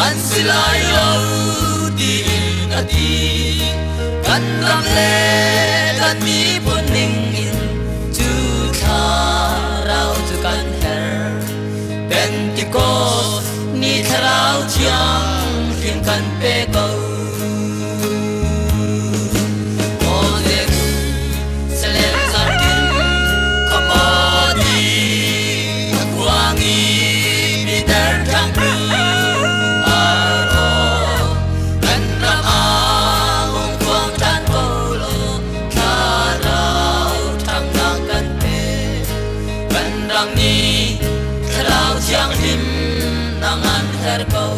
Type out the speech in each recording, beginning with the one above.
an silai lo di na di kan ram le kan mi pun ning in tu tha rau tu kan her Pentecost ni tharau chiang him kan pe go Giang him nangan herbau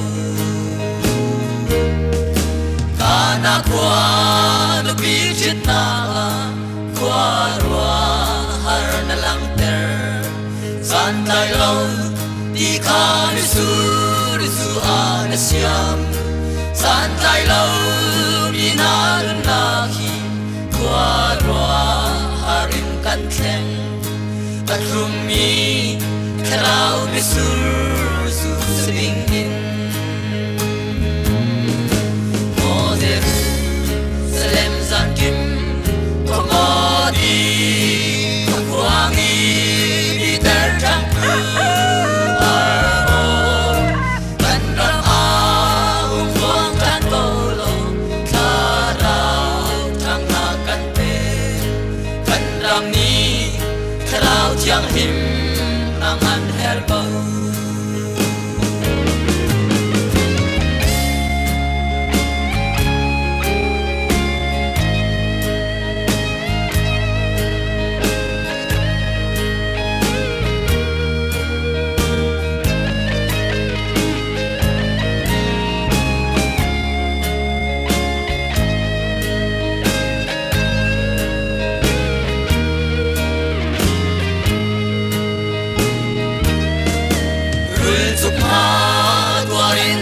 kana kwa lupi chitna kwa rua har na lang ter san tai lo di khan su an siam san tai lo mi na na hi kwa rua harim kan thleng patrumi Kalau besur sering in Modef Selem zankim Komodi Kuangi Biter jangku Armo Bandang Aung Kuang Tan Kolo Karau Tang Nakan Pe Bandang Ni Kalau Tiang Him Nangan herbau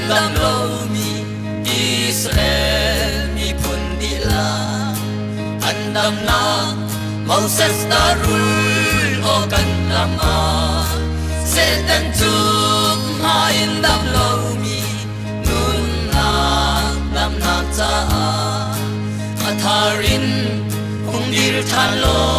Dam lo mi Israel mi pundila andam na Moses darul o kanama Satan tuk ma indam lo mi nun na dam na ta atharin ungir than lo